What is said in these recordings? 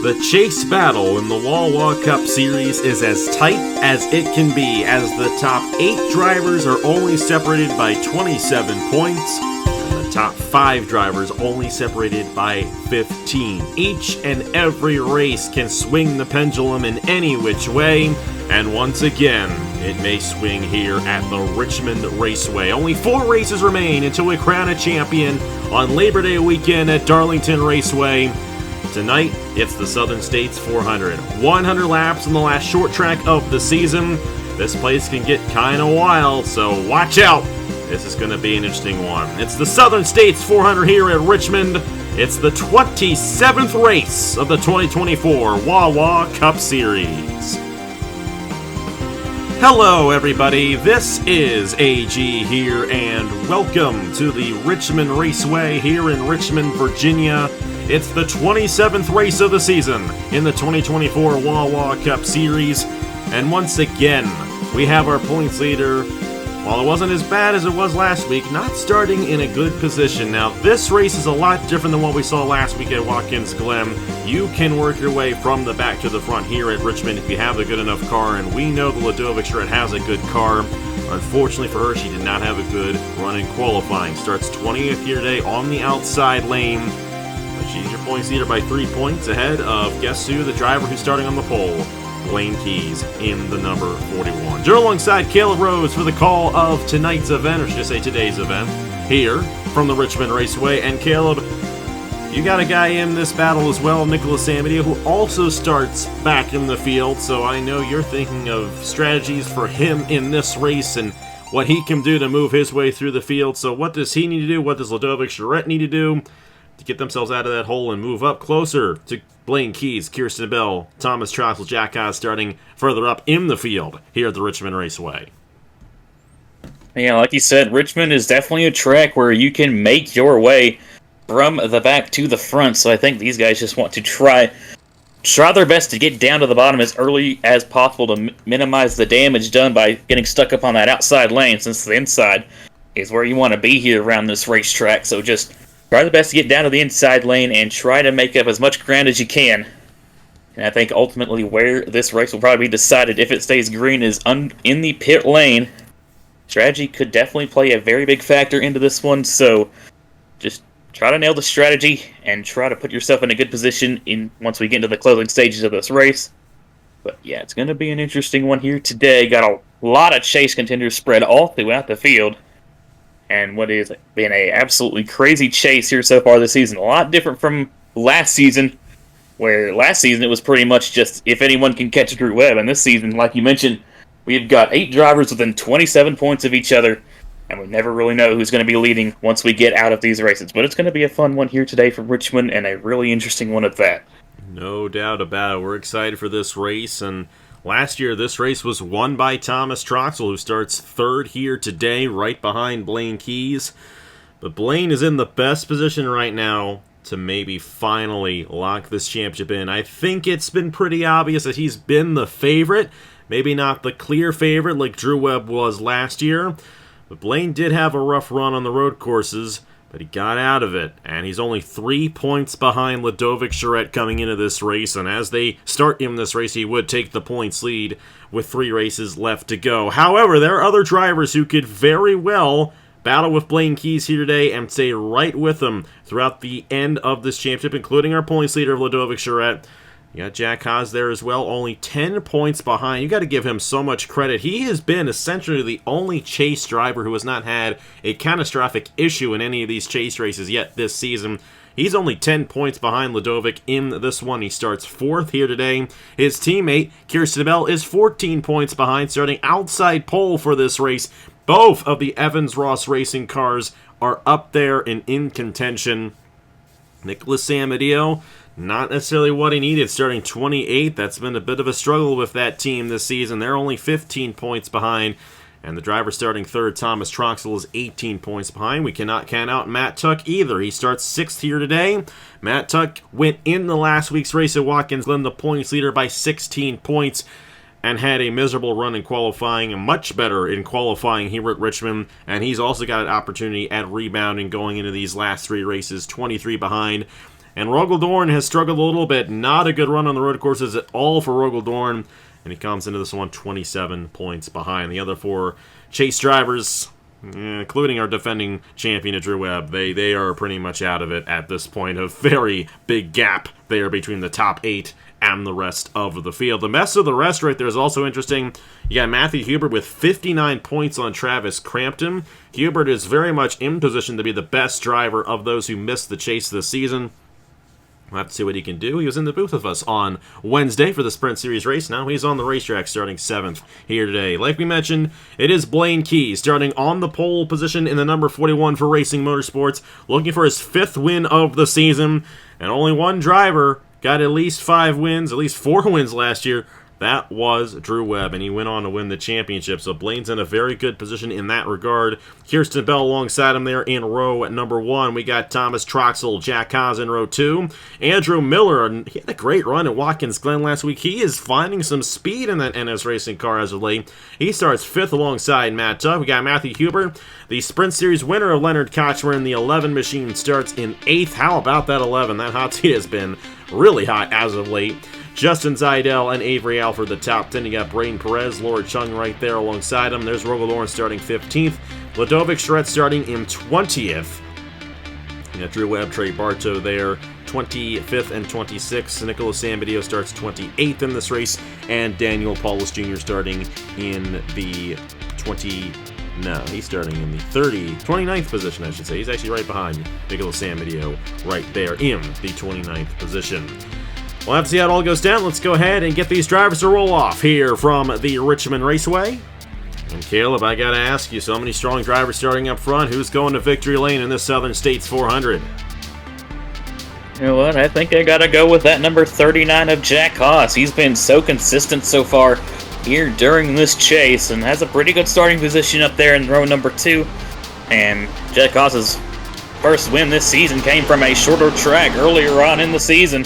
The chase battle in the Wawa Cup Series is as tight as it can be, as the top 8 drivers are only separated by 27 points, and the top 5 drivers only separated by 15. Each and every race can swing the pendulum in any which way, and once again, it may swing here at the Richmond Raceway. Only 4 races remain until we crown a champion on Labor Day weekend at Darlington Raceway. Tonight, it's the Southern States 400. 100 laps on the last short track of the season. This place can get kind of wild, so watch out. This is going to be an interesting one. It's the Southern States 400 here at Richmond. It's the 27th race of the 2024 Wawa Cup Series. Hello, everybody. This is AG here, and welcome to the Richmond Raceway here in Richmond, Virginia. It's the 27th race of the season in the 2024 Wawa Cup Series, and once again, we have our points leader, while it wasn't as bad as it was last week, not starting in a good position. Now, this race is a lot different than what we saw last week at Watkins Glen. You can work your way from the back to the front here at Richmond if you have a good enough car, and we know the Ladovic Charette has a good car. Unfortunately for her, she did not have a good run in qualifying. Starts 20th here today on the outside lane. She's your points leader by 3 points ahead of, guess who, the driver who's starting on the pole, Blaine Keys in the number 41. Joe alongside Caleb Rose for the call of tonight's event, or should I say today's event, here from the Richmond Raceway. And Caleb, you got a guy in this battle as well, Nicholas Amadio, who also starts back in the field, so I know you're thinking of strategies for him in this race and what he can do to move his way through the field. So what does he need to do? What does Ladovic Charette need to do to get themselves out of that hole and move up closer to Blaine Keys, Kirsten Bell, Thomas Troxel, Jack Haas starting further up in the field here at the Richmond Raceway? Yeah, like you said, Richmond is definitely a track where you can make your way from the back to the front, so I think these guys just want to try their best to get down to the bottom as early as possible to minimize the damage done by getting stuck up on that outside lane, since the inside is where you want to be here around this racetrack. So just try the best to get down to the inside lane and try to make up as much ground as you can. And I think ultimately where this race will probably be decided, if it stays green, is in the pit lane. Strategy could definitely play a very big factor into this one, so just try to nail the strategy and try to put yourself in a good position once we get into the closing stages of this race. But yeah, it's going to be an interesting one here today. Got a lot of chase contenders spread all throughout the field. And what has been a absolutely crazy chase here so far this season. A lot different from last season, where last season it was pretty much just if anyone can catch Drew Webb. And this season, like you mentioned, we've got 8 drivers within 27 points of each other, and we never really know who's going to be leading once we get out of these races. But it's going to be a fun one here today for Richmond, and a really interesting one at that. No doubt about it. We're excited for this race, and last year, this race was won by Thomas Troxel, who starts 3rd here today, right behind Blaine Keys. But Blaine is in the best position right now to maybe finally lock this championship in. I think it's been pretty obvious that he's been the favorite. Maybe not the clear favorite like Drew Webb was last year. But Blaine did have a rough run on the road courses, but he got out of it, and he's only 3 points behind Ladovic Charette coming into this race, and as they start in this race, he would take the points lead with 3 races left to go. However, there are other drivers who could very well battle with Blaine Keys here today and stay right with him throughout the end of this championship, including our points leader of Ladovic Charette. You got Jack Haas there as well, only 10 points behind. You got to give him so much credit. He has been essentially the only chase driver who has not had a catastrophic issue in any of these chase races yet this season. He's only 10 points behind Ladovic in this one. He starts 4th here today. His teammate, Kirsten Bell, is 14 points behind, starting outside pole for this race. Both of the Evans-Ross Racing cars are up there and in contention. Nicholas Amadio, not necessarily what he needed, starting 28th. That's been a bit of a struggle with that team this season. They're only 15 points behind, and the driver starting 3rd, Thomas Troxel, is 18 points behind. We cannot count out Matt Tuck either. He starts 6th here today. Matt Tuck went in the last week's race at Watkins Glen, the points leader, by 16 points, and had a miserable run in qualifying, and much better in qualifying here at Richmond. And he's also got an opportunity at rebounding going into these last 3 races, 23 behind. And Rogeldorn has struggled a little bit. Not a good run on the road courses at all for Rogeldorn. And he comes into this one 27 points behind. The other 4 chase drivers, including our defending champion, Drew Webb, they are pretty much out of it at this point. A very big gap there between the top 8 and the rest of the field. The mess of the rest right there is also interesting. You got Matthew Hubert with 59 points on Travis Crampton. Hubert is very much in position to be the best driver of those who missed the chase this season. We'll have to see what he can do. He was in the booth with us on Wednesday for the Sprint Series race. Now he's on the racetrack starting 7th here today. Like we mentioned, it is Blaine Keys starting on the pole position in the number 41 for Racing Motorsports, looking for his 5th win of the season. And only one driver got at least 5 wins, at least 4 wins last year. That was Drew Webb, and he went on to win the championship. So Blaine's in a very good position in that regard. Kirsten Bell alongside him there in row number 1. We got Thomas Troxel, Jack Haas in row 2. Andrew Miller, he had a great run at Watkins Glen last week. He is finding some speed in that NS Racing car as of late. He starts 5th alongside Matt Tuck. We got Matthew Hubert, the Sprint Series winner of Leonard Kochmer in the 11 machine, starts in 8th. How about that 11? That hot seat has been really hot as of late. Justin Zidell and Avery Alford the top 10. You got Braden Perez, Laura Chung right there alongside him. There's Rogeldorn starting 15th. Ludovic Charette starting in 20th. You got Drew Webb, Trey Bartow there, 25th and 26th. Nicholas Sambadio starts 28th in this race. And Daniel Paulus Jr. starting in the he's starting in the 29th position, I should say. He's actually right behind Nicholas Sambadio right there in the 29th position. We'll have to see how it all goes down. Let's go ahead and get these drivers to roll off here from the Richmond Raceway. And Caleb, I gotta ask you, so many strong drivers starting up front. Who's going to victory lane in this Southern States 400? You know what? I think I gotta go with that number 39 of Jack Haas. He's been so consistent so far here during this chase and has a pretty good starting position up there in row number 2. And Jack Haas's first win this season came from a shorter track earlier on in the season.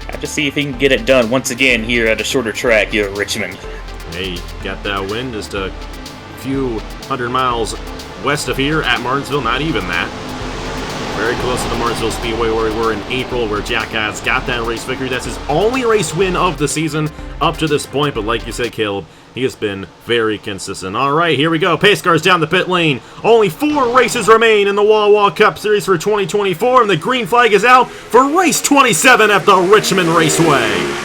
Have to see if he can get it done once again here at a shorter track here at Richmond. Hey, got that win just a few hundred miles west of here at Martinsville, not even that. Very close to the Martinsville Speedway where we were in April, where Jack Haas got that race victory. That's his only race win of the season up to this point, but like you said, Caleb, he has been very consistent. All right, here we go. Pace cars down the pit lane. Only 4 races remain in the Wawa Cup Series for 2024, and the green flag is out for race 27 at the Richmond Raceway.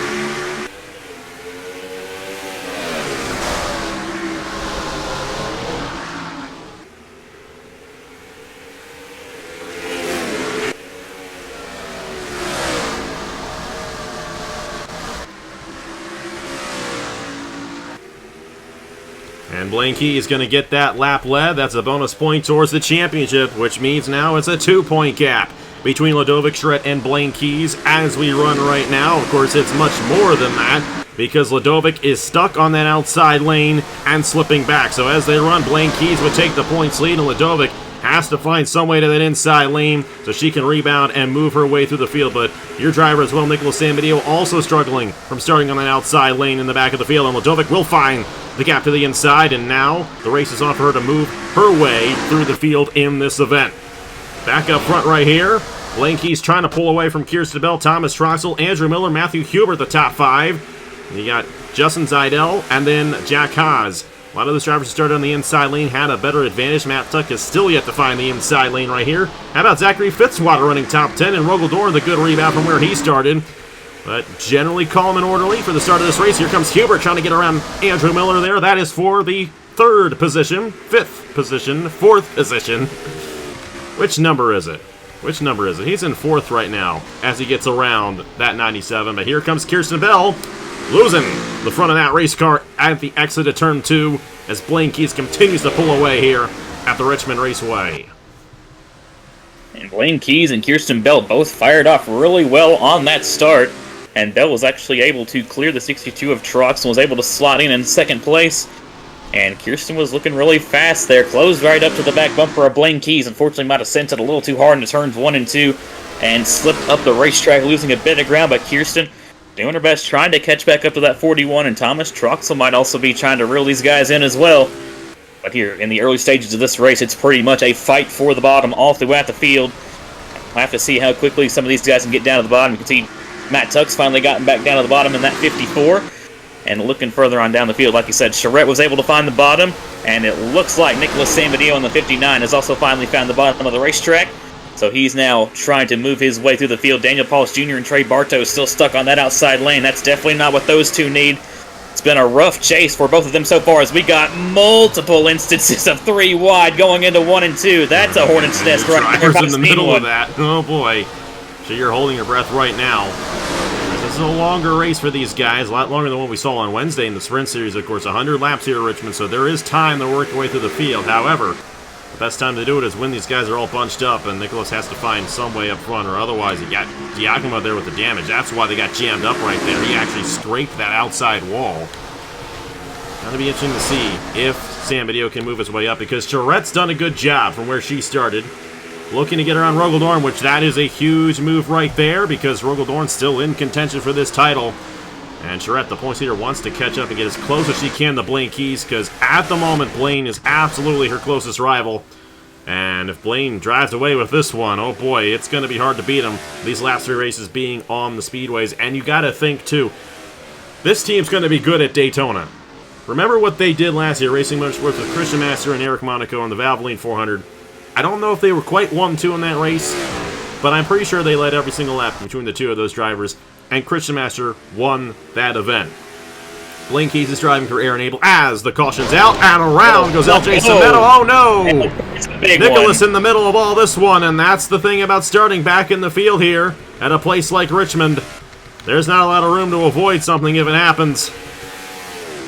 And Blaine Key is going to get that lap led. That's a bonus point towards the championship, which means now it's a 2-point gap between Ludovic Charette and Blaine Keys as we run right now. Of course, it's much more than that because Ludovic is stuck on that outside lane and slipping back. So as they run, Blaine Keys would take the points lead, and Ludovic has to find some way to that inside lane so she can rebound and move her way through the field. But your driver as well, Nicholas Sambadio, also struggling from starting on that outside lane in the back of the field. And Ludovic will find the gap to the inside, and now the race is on for her to move her way through the field in this event. Back up front right here, Blaine Keys trying to pull away from Kirsten Bell, Thomas Troxel, Andrew Miller, Matthew Hubert, the top 5. And you got Justin Zidell and then Jack Haas. A lot of those drivers who started on the inside lane had a better advantage. Matt Tuck is still yet to find the inside lane right here. How about Zachary Fitzwater running top 10, and Rogeldorn, the good rebound from where he started. But generally calm and orderly for the start of this race. Here comes Hubert trying to get around Andrew Miller there. That is for the 3rd position, 5th position, 4th position. Which number is it? Which number is it? He's in 4th right now as he gets around that 97. But here comes Kirsten Bell, losing the front of that race car at the exit of turn 2 as Blaine Keys continues to pull away here at the Richmond Raceway. And Blaine Keys and Kirsten Bell both fired off really well on that start. And Bell was actually able to clear the 62 of Trox and was able to slot in 2nd place. And Kirsten was looking really fast there, closed right up to the back bumper of Blaine Keys. Unfortunately, might have sent it a little too hard into turns 1 and 2 and slipped up the racetrack, losing a bit of ground. But Kirsten doing her best, trying to catch back up to that 41, and Thomas Troxel might also be trying to reel these guys in as well. But here, in the early stages of this race, it's pretty much a fight for the bottom all throughout the field. We'll have to see how quickly some of these guys can get down to the bottom. You can see Matt Tuck's finally gotten back down to the bottom in that 54. And looking further on down the field, like you said, Charette was able to find the bottom, and it looks like Nicholas Sambadio in the 59 has also finally found the bottom of the racetrack. So he's now trying to move his way through the field. Daniel Paulus Jr. and Trey Bartow still stuck on that outside lane. That's definitely not what those two need. It's been a rough chase for both of them so far, as we got multiple instances of 3 wide going into 1 and 2. That's a hornet's nest right there. Drivers in the middle of that. Oh boy. So you're holding your breath right now. This is a longer race for these guys, a lot longer than what we saw on Wednesday in the Sprint Series. Of course, 100 laps here at Richmond, so there is time to work their way through the field. However, the best time to do it is when these guys are all bunched up, and Nicholas has to find some way up front, or otherwise he got Giacomo there with the damage. That's why they got jammed up right there. He actually scraped that outside wall. That'll be interesting to see if Sambadio can move his way up, because Charette's done a good job from where she started. Looking to get around Rogaldorn, which that is a huge move right there, because Rogaldorn's still in contention for this title. And Charette, the points leader, wants to catch up and get as close as she can to Blaine Keys, because at the moment, Blaine is absolutely her closest rival. And if Blaine drives away with this one, oh boy, it's going to be hard to beat him. These last 3 races being on the speedways. And you got to think, too, this team's going to be good at Daytona. Remember what they did last year, Racing Motorsports with Christian Master and Eric Monaco on the Valvoline 400. I don't know if they were quite 1-2 in that race, but I'm pretty sure they led every single lap between the two of those drivers, and Christian Master won that event. Blaine Keys is driving for Aaron Abel as the caution's out, and around goes LJ Cimento. Oh no! Nicholas in the middle of all this one, and that's the thing about starting back in the field here at a place like Richmond. There's not a lot of room to avoid something if it happens.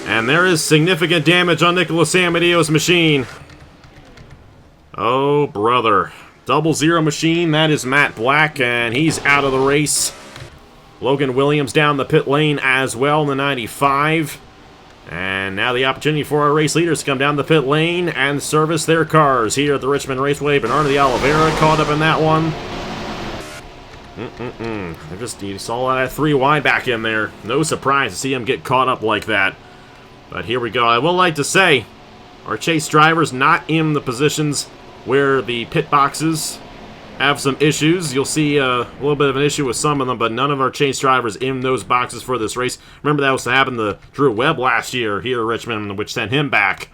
And there is significant damage on Nicholas Sambadio's machine. Oh, brother. 00 machine, that is Matt Black, and he's out of the race. Logan Williams down the pit lane as well in the 95. And now the opportunity for our race leaders to come down the pit lane and service their cars here at the Richmond Raceway. Bernardo de Oliveira caught up in that one. You saw that 3 wide back in there. No surprise to see him get caught up like that. But here we go. I will like to say, our chase drivers not in the positions where the pit boxes have some issues. You'll see a little bit of an issue with some of them, but none of our chase drivers in those boxes for this race. Remember that was to happen to Drew Webb last year here at Richmond, which sent him back.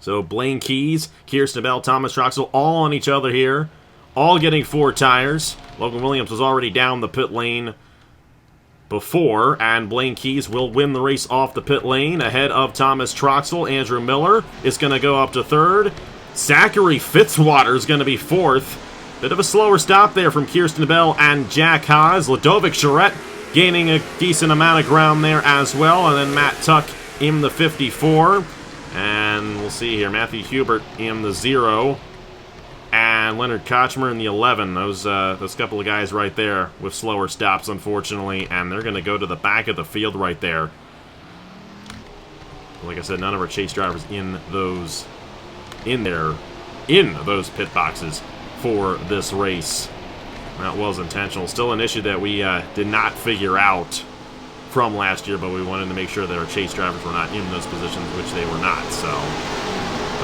So Blaine Keys, Kirsten Bell, Thomas Troxel, all on each other here, all getting 4 tires. Logan Williams was already down the pit lane before, and Blaine Keys will win the race off the pit lane ahead of Thomas Troxel. Andrew Miller is going to go up to 3rd. Zachary Fitzwater is going to be 4th. Bit of a slower stop there from Kirsten Bell and Jack Haas. Ludovic Charette gaining a decent amount of ground there as well. And then Matt Tuck in the 54. And we'll see here, Matthew Hubert in the 0. And Leonard Kochmer in the 11. Those couple of guys right there with slower stops, unfortunately. And they're going to go to the back of the field right there. Like I said, none of our chase drivers in those pit boxes for this race. That was intentional. Still an issue that we did not figure out from last year, but we wanted to make sure that our chase drivers were not in those positions, which they were not. So,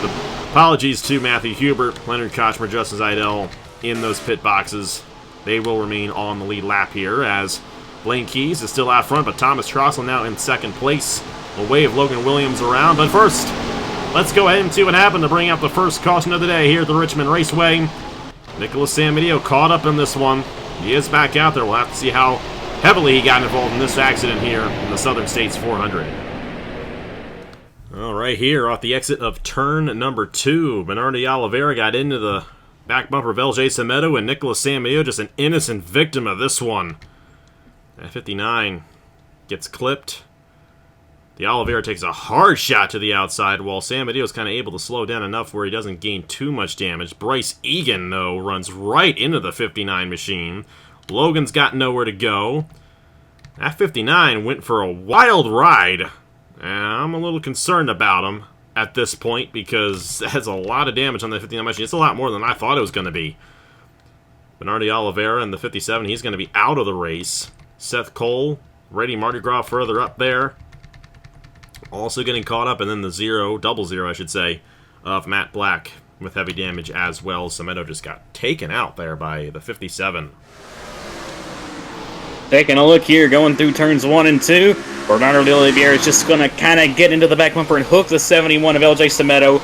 but apologies to Matthew Hubert, Leonard Kochmer, Justin Zeidel in those pit boxes. They will remain on the lead lap here as Blaine Keys is still out front, but Thomas Troxel now in 2nd place. We'll wave Logan Williams around, but first, let's go ahead and see what happened to bring up the first caution of the day here at the Richmond Raceway. Nicholas Sambadio caught up in this one. He is back out there. We'll have to see how heavily he got involved in this accident here in the Southern States 400. All right, here off the exit of turn number 2, Bernardo de Oliveira got into the back bumper of LJ Cimento, and Nicholas Sambadio, just an innocent victim of this one. At 59, gets clipped. The Oliveira takes a hard shot to the outside, while Sambadio is kind of able to slow down enough where he doesn't gain too much damage. Bryce Egan, though, runs right into the 59 machine. Logan's got nowhere to go. That 59 went for a wild ride. And I'm a little concerned about him at this point because that's a lot of damage on the 59 machine. It's a lot more than I thought it was going to be. Bernardo Oliveira in the 57, he's going to be out of the race. Seth Cole, Reddy Mardi Gras further up there. Also getting caught up, and then the 00 I should say, of Matt Black with heavy damage as well. Semedo just got taken out there by the 57. Taking a look here, going through turns 1 and 2. Bernardo de Oliveira is just going to kind of get into the back bumper and hook the 71 of LJ Semedo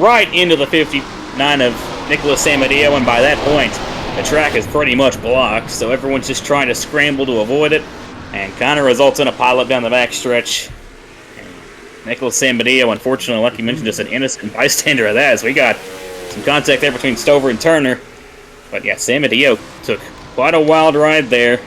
right into the 59 of Nicholas Samadillo, and by that point, the track is pretty much blocked, so everyone's just trying to scramble to avoid it, and kind of results in a pileup down the backstretch. Nicholas Samadillo, unfortunately, like you mentioned, just an innocent bystander of that, as we got some contact there between Stover and Turner. But yeah, Samadillo took quite a wild ride there.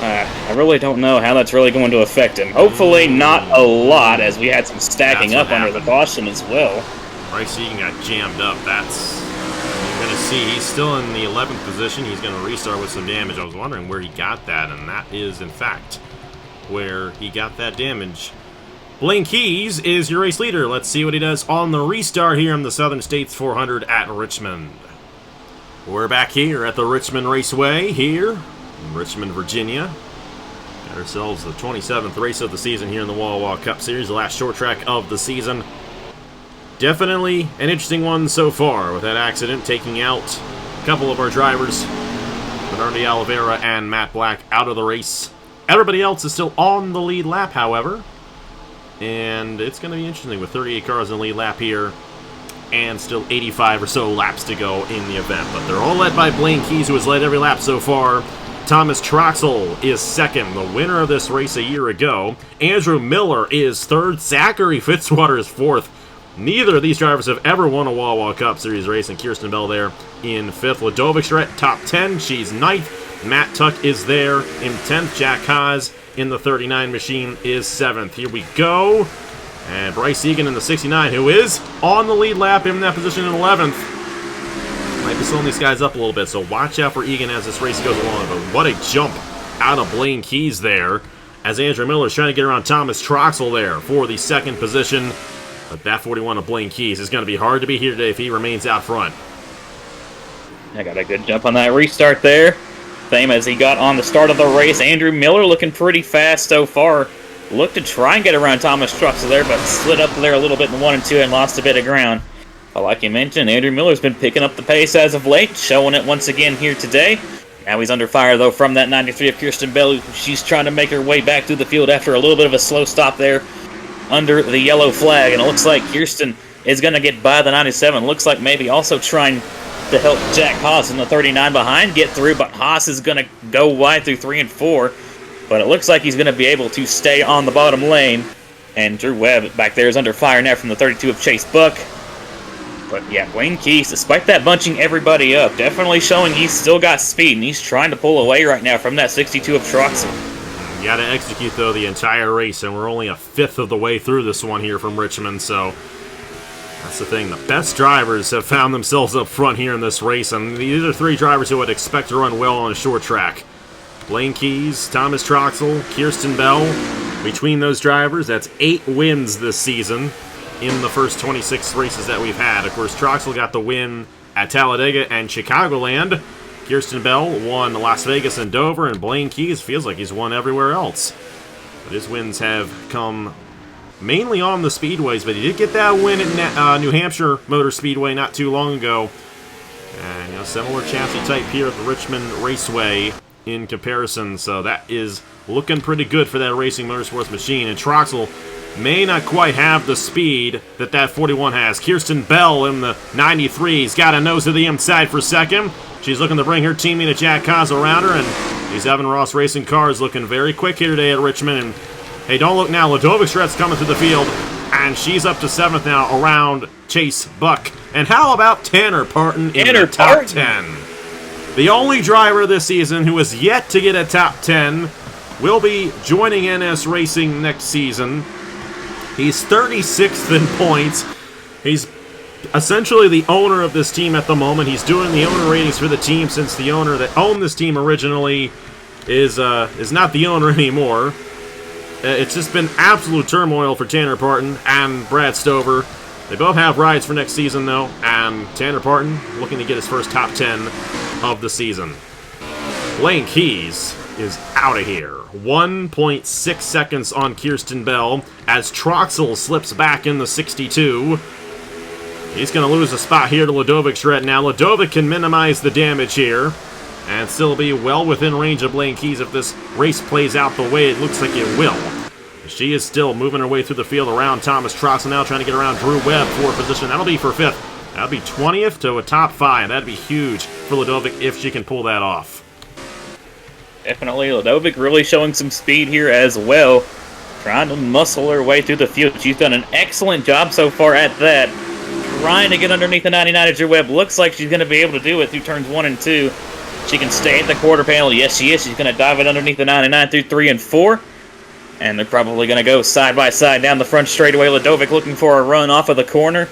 I really don't know how that's really going to affect him. Hopefully not a lot, as we had some stacking up under the caution as well. Bryce Egan got jammed up. That's... You're going to see he's still in the 11th position. He's going to restart with some damage. I was wondering where he got that, and that is, in fact, where he got that damage. Blaine Keys is your race leader. Let's see what he does on the restart here in the Southern States 400 at Richmond. We're back here at the Richmond Raceway here in Richmond, Virginia. Got ourselves the 27th race of the season here in the Wawa Cup Series, the last short track of the season. Definitely an interesting one so far, with that accident taking out a couple of our drivers, Bernardo de Oliveira and Matt Black, out of the race. Everybody else is still on the lead lap, however, and it's going to be interesting with 38 cars in the lead lap here, and still 85 or so laps to go in the event. But they're all led by Blaine Keys, who has led every lap so far. Thomas Troxel is second, the winner of this race a year ago. Andrew Miller is third. Zachary Fitzwater is fourth. Neither of these drivers have ever won a Wawa Cup Series race, and Kirsten Bell there in fifth. Ladovic Strat, top 10. She's ninth. Matt Tuck is there in 10th. Jack Haas in the 39 machine is 7th. Here we go. And Bryce Egan in the 69, who is on the lead lap in that position in 11th. Might be slowing these guys up a little bit, so watch out for Egan as this race goes along. But what a jump out of Blaine Keys there, as Andrew Miller is trying to get around Thomas Troxel there for the second position. But that 41 of Blaine Keys is going to be hard to beat here today if he remains out front. I got a good jump on that restart there. Same as he got on the start of the race. Andrew Miller looking pretty fast so far. Looked to try and get around Thomas Troxel there, but slid up there a little bit in 1 and 2 and lost a bit of ground. But like you mentioned, Andrew Miller's been picking up the pace as of late, showing it once again here today. Now he's under fire, though, from that 93 of Kirsten Bell. She's trying to make her way back through the field after a little bit of a slow stop there under the yellow flag. And it looks like Kirsten is going to get by the 97. Looks like maybe also trying to help Jack Haas in the 39 behind get through, but Haas is going to go wide through 3 and 4. But it looks like he's going to be able to stay on the bottom lane. And Drew Webb back there is under fire now from the 32 of Chase Buck. But yeah, Blaine Keys, despite that bunching everybody up, definitely showing he's still got speed, and he's trying to pull away right now from that 62 of Troxel. You got to execute, though, the entire race, and we're only a fifth of the way through this one here from Richmond, so that's the thing. The best drivers have found themselves up front here in this race, and these are 3 drivers who would expect to run well on a short track. Blaine Keys, Thomas Troxel, Kirsten Bell. Between those drivers, that's 8 wins this season in the first 26 races that we've had. Of course, Troxel got the win at Talladega and Chicagoland. Kirsten Bell won Las Vegas and Dover, and Blaine Keys feels like he's won everywhere else. But his wins have come mainly on the speedways, but he did get that win at New Hampshire Motor Speedway not too long ago. And, similar chassis type here at the Richmond Raceway in comparison, so that is looking pretty good for that Racing Motorsports machine. And Troxel may not quite have the speed that 41 has. Kirsten Bell in the 93's got a nose to the inside for second. She's looking to bring her teammate to Jack Haas around her, and these Evan Ross Racing cars looking very quick here today at Richmond. And hey, don't look now, Ladovic Stret's coming through the field, and she's up to 7th now around Chase Buck. And how about Tanner Parton in the top 10? The only driver this season who has yet to get a top 10 will be joining NS Racing next season. He's 36th in points. He's essentially the owner of this team at the moment. He's doing the owner ratings for the team since the owner that owned this team originally is not the owner anymore. It's just been absolute turmoil for Tanner Parton and Brad Stover. They both have rides for next season, though, and Tanner Parton looking to get his first top 10 of the season. Blaine Keys is out of here. 1.6 seconds on Kirsten Bell as Troxel slips back in the 62. He's going to lose a spot here to Ludovic's red. Now, Ludovic can minimize the damage here and still be well within range of Blaine Keys if this race plays out the way it looks like it will. She is still moving her way through the field around Thomas Troxel now, trying to get around Drew Webb for position. That'll be for 5th. That'll be 20th to a top 5. That'd be huge for Ludovic if she can pull that off. Definitely, Ludovic really showing some speed here as well. Trying to muscle her way through the field. She's done an excellent job so far at that. Trying to get underneath the 99 as Drew Webb. Looks like she's going to be able to do it through turns 1 and 2. She can stay at the quarter panel. Yes, she is. She's going to dive it underneath the 99 through 3 and 4. And they're probably going to go side by side down the front straightaway. Ludovic looking for a run off of the corner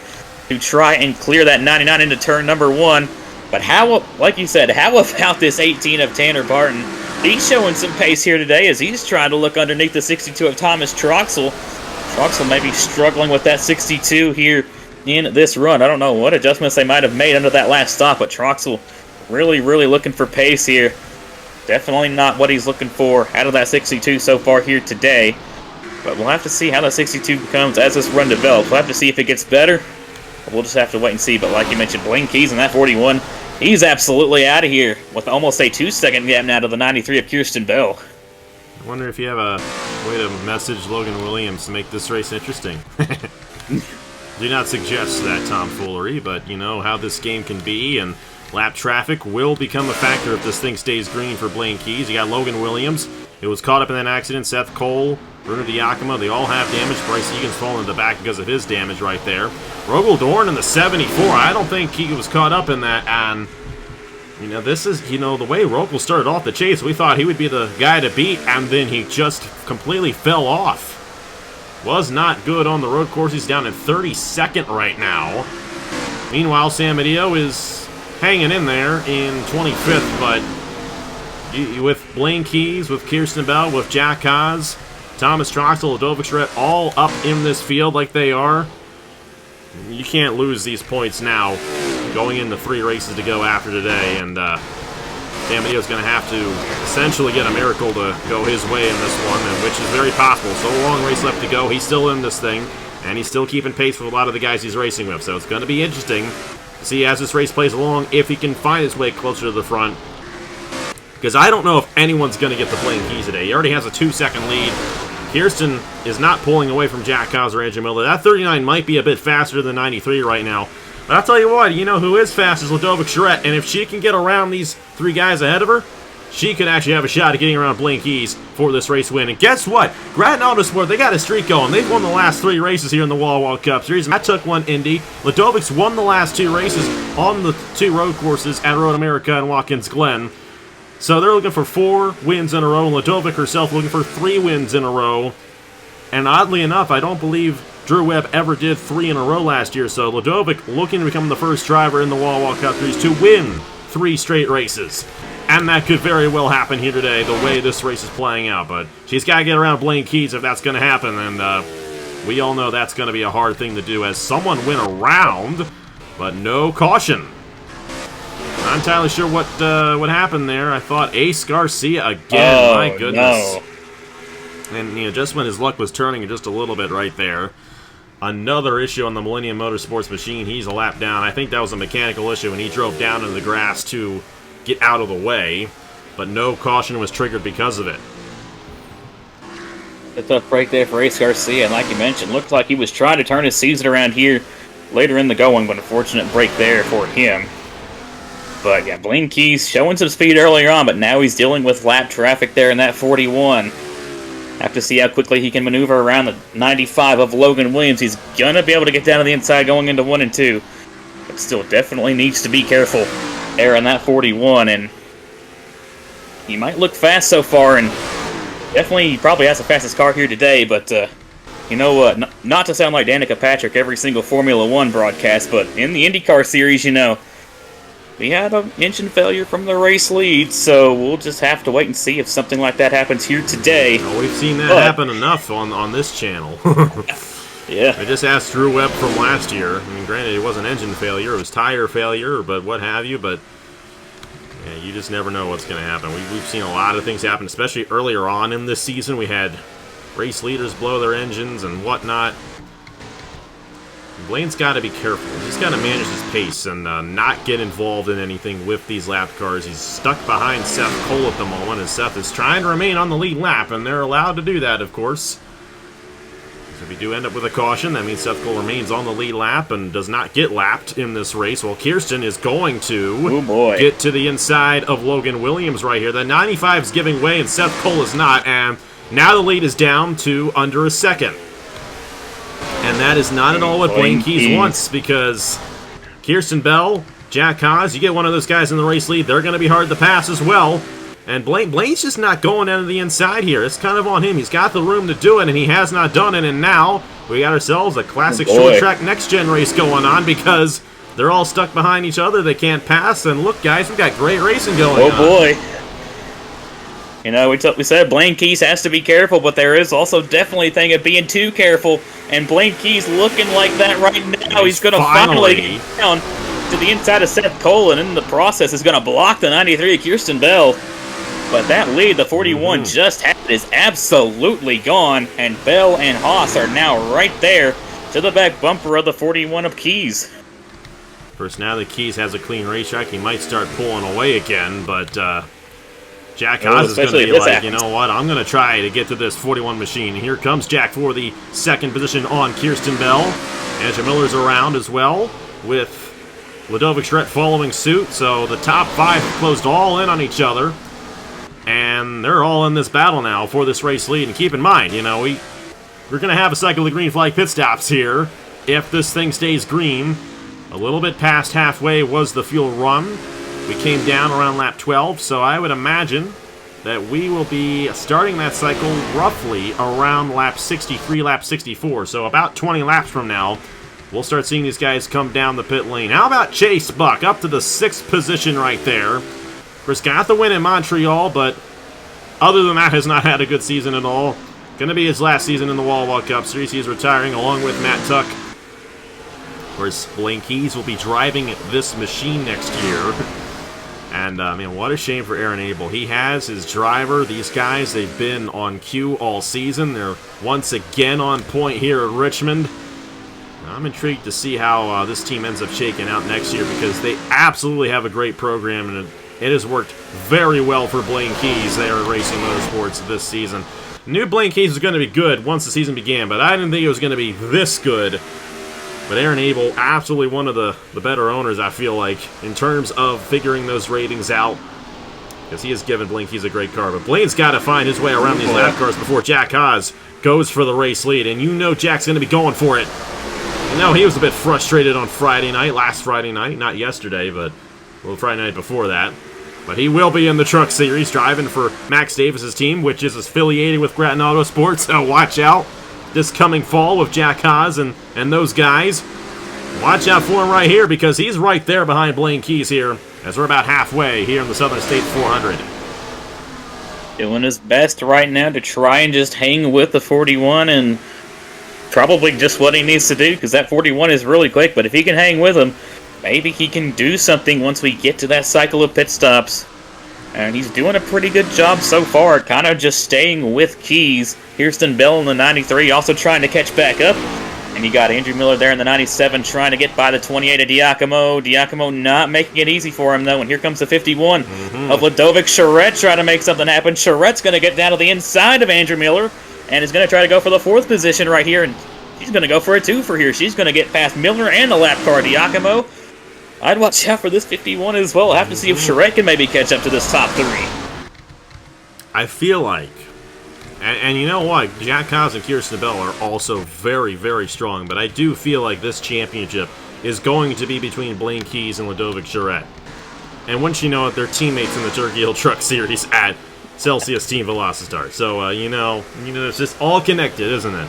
to try and clear that 99 into turn number 1. But how, like you said, how about this 18 of Tanner Barton? He's showing some pace here today as he's trying to look underneath the 62 of Thomas Troxel. Troxel may be struggling with that 62 here in this run. I don't know what adjustments they might have made under that last stop, but Troxel really, really looking for pace here. Definitely not what he's looking for out of that 62 so far here today. But we'll have to see how that 62 becomes as this run develops. We'll have to see if it gets better. We'll just have to wait and see. But like you mentioned, Blaine Keys in that 41, he's absolutely out of here with almost a 2-second gap now to the 93 of Kirsten Bell. I wonder if you have a way to message Logan Williams to make this race interesting. Do not suggest that tomfoolery, but you know how this game can be, and lap traffic will become a factor if this thing stays green for Blaine Keys. You got Logan Williams, who was caught up in that accident, Seth Cole, Bruno Diakama, they all have damage. Bryce Egan's fallen in the back because of his damage right there. Rogel Dorn in the 74, I don't think he was caught up in that, and you know, this is, you know, the way Rogel started off the chase, we thought he would be the guy to beat, and then he just completely fell off. Was not good on the road course. He's down in 32nd right now. Meanwhile, Sam Medeo is hanging in there in 25th, but with Blaine Keys, with Kirsten Bell, with Jack Haas, Thomas Troxel, Ludovic Schredt, all up in this field like they are, you can't lose these points now going into 3 races to go after today, and Sam Medeo's going to have to essentially get a miracle to go his way in this one, which is very possible. So long race left to go. He's still in this thing, and he's still keeping pace with a lot of the guys he's racing with. So it's going to be interesting to see as this race plays along if he can find his way closer to the front. Because I don't know if anyone's going to get the Blaine Keys today. He already has a 2-second lead. Kirsten is not pulling away from Jack Haas or Andrew Miller. That 39 might be a bit faster than 93 right now. But I'll tell you what, you know who is fast is Ludovic Schredt, and if she can get around these 3 guys ahead of her, she could actually have a shot at getting around Blaine Keys for this race win. And guess what? Grattan Autosport, they got a streak going. They've won the last 3 races here in the Wawa Cup Series. I took one Indy. Ludovic's won the last 2 races on the 2 road courses at Road America and Watkins Glen. So they're looking for 4 wins in a row, and Ludovic herself looking for 3 wins in a row. And oddly enough, I don't believe Drew Webb ever did 3 in a row last year, so Ludovic looking to become the first driver in the Wawa Cup Series to win 3 straight races. And that could very well happen here today, the way this race is playing out. But she's got to get around Blaine Keys if that's going to happen, and we all know that's going to be a hard thing to do as someone went around, but no caution. Not entirely sure what happened there. I thought Ace Garcia again, my goodness. No. And you know, just when his luck was turning just a little bit right there. Another issue on the Millennium Motorsports machine. He's a lap down. I think that was a mechanical issue, and he drove down into the grass to get out of the way, but no caution was triggered because of it. A tough break there for Ace Garcia, and like you mentioned, looked like he was trying to turn his season around here later in the going, but unfortunate break there for him. But yeah, Blaine Keys showing some speed earlier on, but now he's dealing with lap traffic there in that 41. Have to see how quickly he can maneuver around the 95 of Logan Williams. He's going to be able to get down to the inside going into 1 and 2. But still definitely needs to be careful there in that 41. And he might look fast so far, and definitely he probably has the fastest car here today. But you know what? Not to sound like Danica Patrick every single Formula 1 broadcast, but in the IndyCar series, you know, we had an engine failure from the race lead, so we'll just have to wait and see if something like that happens here today. Well, we've seen that happen enough on this channel. Yeah. I just asked Drew Webb from last year. I mean, granted, it wasn't engine failure, it was tire failure, but what have you, but yeah, you just never know what's going to happen. We've seen a lot of things happen, especially earlier on in this season. We had race leaders blow their engines and whatnot. Blaine's got to be careful. He's got to manage his pace and not get involved in anything with these lap cars. He's stuck behind Seth Cole at the moment, and Seth is trying to remain on the lead lap, and they're allowed to do that, of course. So if we do end up with a caution, that means Seth Cole remains on the lead lap and does not get lapped in this race. Well, Kirsten is going to get to the inside of Logan Williams right here. The 95 is giving way, and Seth Cole is not, and now the lead is down to under a second. And that is not at all what Blaine Keys wants, because Kirsten Bell, Jack Haas, you get one of those guys in the race lead, they're going to be hard to pass as well. And Blaine's just not going down to the inside here. It's kind of on him. He's got the room to do it, and he has not done it. And now we got ourselves a classic short track next-gen race going on, because they're all stuck behind each other. They can't pass. And look, guys, we've got great racing going on. Oh, boy. You know, we said Blaine Keys has to be careful, but there is also definitely a thing of being too careful. And Blaine Keys looking like that right now. He's going to finally get down to the inside of Seth Cole, and in the process is going to block the 93 of Kirsten Bell. But that lead the 41 just had is absolutely gone, and Bell and Haas are now right there to the back bumper of the 41 of Keys. First, now that Keys has a clean racetrack, he might start pulling away again, but Jack Haas is going to be like, you know what, I'm going to try to get to this 41 machine. Here comes Jack for the second position on Kirsten Bell. Angela Miller's around as well, with Ludovic Charette following suit, so the top five closed all in on each other. And they're all in this battle now for this race lead. And keep in mind, you know, we're going to have a cycle of green flag pit stops here if this thing stays green. A little bit past halfway was the fuel run. We came down around lap 12, so I would imagine that we will be starting that cycle roughly around lap 63, lap 64. So about 20 laps from now, we'll start seeing these guys come down the pit lane. How about Chase Buck up to the 6th position right there? Chris got the win in Montreal, but other than that, has not had a good season at all. Going to be his last season in the Wawa Cup Series. He's retiring along with Matt Tuck. Of course, Blaine Keys will be driving this machine next year. And, man, what a shame for Aaron Abel. He has his driver. These guys, they've been on cue all season. They're once again on point here at Richmond. I'm intrigued to see how this team ends up shaking out next year, because they absolutely have a great program, and it has worked very well for Blaine Keys there at Racing Motorsports this season. Knew Blaine Keys was going to be good once the season began, but I didn't think it was going to be this good. But Aaron Abel, absolutely one of the better owners, I feel like, in terms of figuring those ratings out, because he has given Blaine Keys a great car. But Blaine's got to find his way around these lap cars before Jack Haas goes for the race lead, and you know Jack's going to be going for it. You know, he was a bit frustrated on Friday night, last Friday night, not yesterday, but well, Friday night before that. But he will be in the Truck Series, driving for Max Davis's team, which is affiliated with Grattan Autosports. So watch out this coming fall with Jack Haas and those guys. Watch out for him right here, because he's right there behind Blaine Keys here, as we're about halfway here in the Southern State 400. Doing his best right now to try and just hang with the 41, and probably just what he needs to do, because that 41 is really quick. But if he can hang with him, maybe he can do something once we get to that cycle of pit stops. And he's doing a pretty good job so far, kind of just staying with Keys. Kirsten Bell in the 93 also trying to catch back up. And you got Andrew Miller there in the 97 trying to get by the 28 of Diacomo. Diacomo not making it easy for him, though. And here comes the 51 of Ludovic Charette trying to make something happen. Charette's going to get down to the inside of Andrew Miller and is going to try to go for the 4th position right here. And she's going to go for a 2 for here. She's going to get past Miller and the lap car, Diacomo. I'd watch out for this 51 as well. I'll have to see if Charette can maybe catch up to this top 3. I feel like, and you know what, Jack Haas and Kirsten Bell are also very, very strong, but I do feel like this championship is going to be between Blaine Keys and Ludovic Charette. And once you know it, they're teammates in the Turkey Hill Truck Series at Celsius Team Velocitar. So, you know, it's just all connected, isn't it?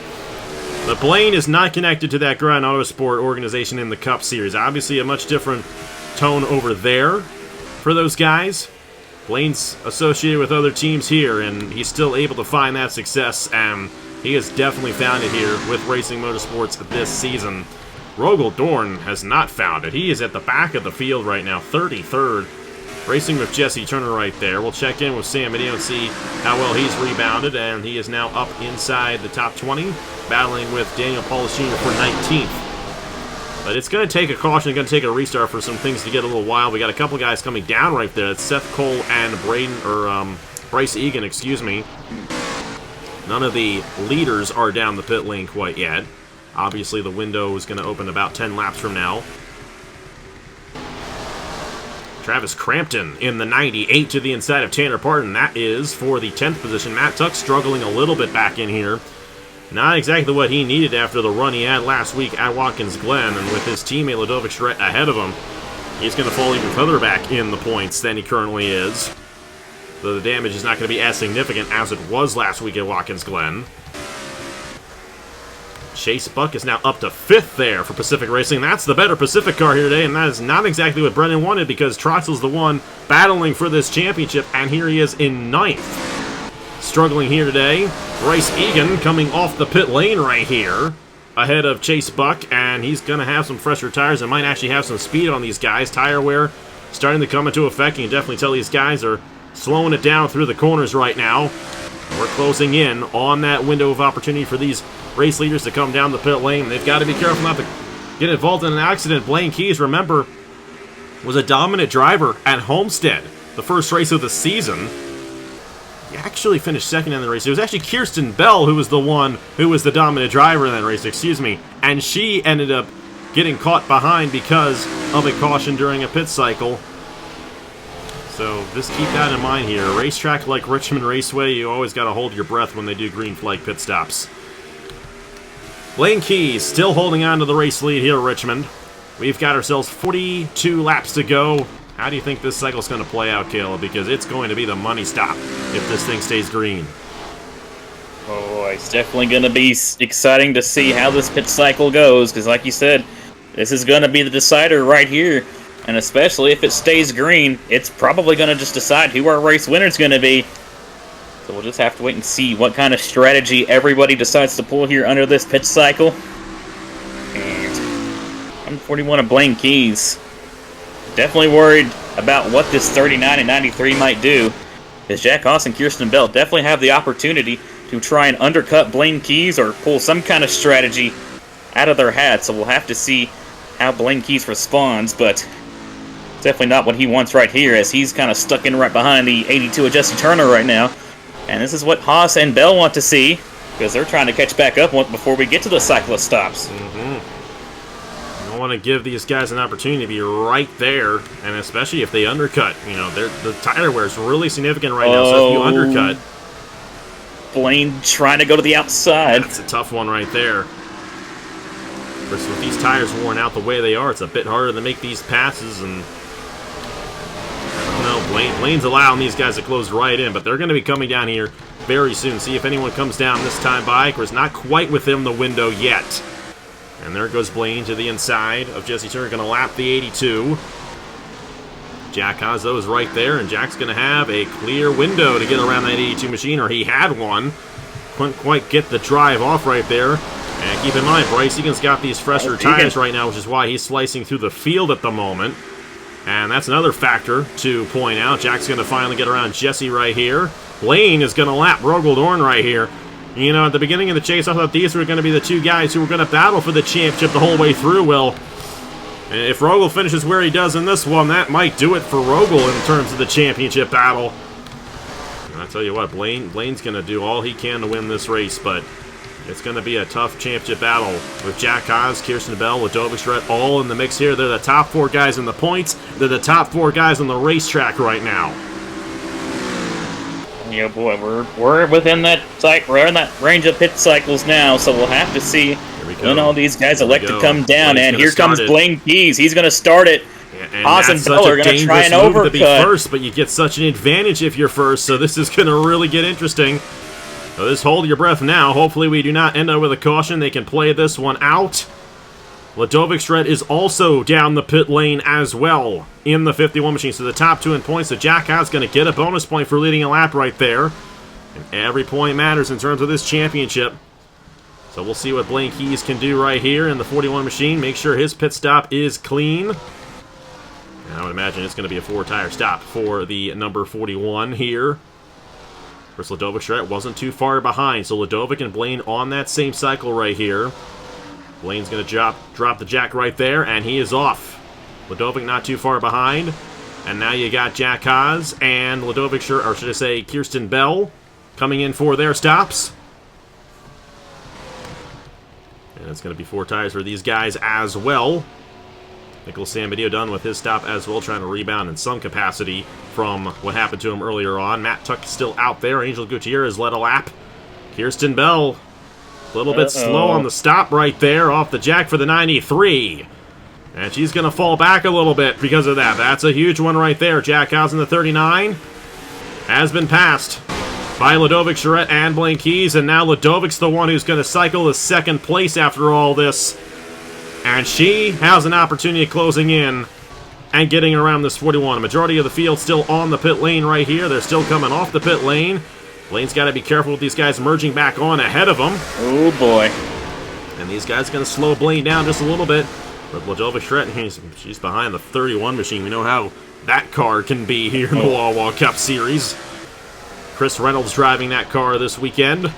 But Blaine is not connected to that Grattan Autosport organization in the Cup Series. Obviously a much different tone over there for those guys. Blaine's associated with other teams here, and he's still able to find that success, and he has definitely found it here with Racing Motorsports this season. Rogel Dorn has not found it. He is at the back of the field right now, 33rd. Racing with Jesse Turner right there. We'll check in with Sam Medeo and see how well he's rebounded, and he is now up inside the top 20, battling with Daniel Paulus Jr. for 19th. But it's going to take a caution, going to take a restart for some things to get a little wild. We got a couple guys coming down right there. It's Seth Cole and Bryce Egan, excuse me. None of the leaders are down the pit lane quite yet. Obviously, the window is going to open about 10 laps from now. Travis Crampton in the 98 to the inside of Tanner Parton. That is for the 10th position. Matt Tuck struggling a little bit back in here. Not exactly what he needed after the run he had last week at Watkins Glen, and with his teammate Ludovic Schredt ahead of him, he's going to fall even further back in the points than he currently is. Though the damage is not going to be as significant as it was last week at Watkins Glen. Chase Buck is now up to 5th there for Pacific Racing. That's the better Pacific car here today, and that is not exactly what Brennan wanted because Troxel's the one battling for this championship, and here he is in 9th. Struggling here today, Bryce Egan coming off the pit lane right here, ahead of Chase Buck, and he's going to have some fresher tires and might actually have some speed on these guys. Tire wear starting to come into effect. You can definitely tell these guys are slowing it down through the corners right now. We're closing in on that window of opportunity for these race leaders to come down the pit lane. They've got to be careful not to get involved in an accident. Blaine Keys, remember, was a dominant driver at Homestead, the first race of the season. He actually finished second in the race. It was actually Kirsten Bell who was the one who was the dominant driver in that race, excuse me. And she ended up getting caught behind because of a caution during a pit cycle. So just keep that in mind here. A racetrack like Richmond Raceway, you always got to hold your breath when they do green flag pit stops. Blaine Keys still holding on to the race lead here at Richmond. We've got ourselves 42 laps to go. How do you think this cycle's going to play out, Caleb? Because it's going to be the money stop if this thing stays green. Oh, it's definitely going to be exciting to see how this pit cycle goes, because like you said, this is going to be the decider right here. And especially if it stays green, it's probably going to just decide who our race winner is going to be. So we'll just have to wait and see what kind of strategy everybody decides to pull here under this pit cycle. And 141 of Blaine Keys. Definitely worried about what this 39 and 93 might do, as Jack Haas and Kirsten Bell definitely have the opportunity to try and undercut Blaine Keys or pull some kind of strategy out of their hat. So we'll have to see how Blaine Keys responds, but definitely not what he wants right here, as he's kind of stuck in right behind the 82 of Jesse Turner right now. And this is what Haas and Bell want to see, because they're trying to catch back up before we get to the cyclist stops. I want to give these guys an opportunity to be right there, and especially if they undercut. You know, the tire wear is really significant right now, so if you undercut... Blaine trying to go to the outside. That's a tough one right there. Versus with these tires worn out the way they are, it's a bit harder to make these passes, and... I don't know, Blaine's allowing these guys to close right in, but they're going to be coming down here very soon. See if anyone comes down this time by. Of course, not quite within the window yet. And there goes Blaine to the inside of Jesse Turner, going to lap the 82. Jack Haas, though, is right there, and Jack's going to have a clear window to get around that 82 machine, or he had one. Couldn't quite get the drive off right there. And keep in mind, Bryce Egan's got these fresher tires right now, which is why he's slicing through the field at the moment. And that's another factor to point out. Jack's going to finally get around Jesse right here. Blaine is going to lap Rogel Dorn right here. You know, at the beginning of the chase, I thought these were going to be the two guys who were going to battle for the championship the whole way through. Well, if Rogel finishes where he does in this one, that might do it for Rogel in terms of the championship battle. And I tell you what, Blaine's going to do all he can to win this race, but it's going to be a tough championship battle with Jack Haas, Kirsten Bell, Ludovic Schredt all in the mix here. They're the top 4 guys in the points. They're the top 4 guys on the racetrack right now. Yeah, boy, we're within that we're in that range of pit cycles now, so we'll have to see when all these guys elect to come down. And here comes Blaine Keys. He's going to start it. And Haas and Bell are going to try and overcut. To be first, but you get such an advantage if you're first, so this is going to really get interesting. So just hold your breath now. Hopefully we do not end up with a caution. They can play this one out. Ludovic Schredt is also down the pit lane as well in the 51 machine. So the top 2 in points. So Jack Haas going to get a bonus point for leading a lap right there. And every point matters in terms of this championship. So we'll see what Blaine Keys can do right here in the 41 machine. Make sure his pit stop is clean. And I would imagine it's going to be a 4-tire stop for the number 41 here. Of course, Ludovic Schredt wasn't too far behind. So Ludovic and Blaine on that same cycle right here. Blaine's going to drop the jack right there, and he is off. Ludovic not too far behind. And now you got Jack Haas and Ludovic, or should I say Kirsten Bell, coming in for their stops. And it's going to be 4 tires for these guys as well. Nicholas Sambadio done with his stop as well, trying to rebound in some capacity from what happened to him earlier on. Matt Tuck still out there. Angel Gutierrez led a lap. Kirsten Bell, a little bit slow on the stop right there, off the jack for the 93. And she's going to fall back a little bit because of that. That's a huge one right there. Jack House in the 39 has been passed by Ludovic Charette and Blaine Keys, and now Ludovic's the one who's going to cycle the second place after all this. And she has an opportunity of closing in and getting around this 41. The majority of the field still on the pit lane right here. They're still coming off the pit lane. Blaine's got to be careful with these guys merging back on ahead of him. Oh, boy. And these guys are going to slow Blaine down just a little bit. But Ludovic Charette, she's behind the 31 machine. We know how that car can be here in the Wawa Cup Series. Chris Reynolds driving that car this weekend.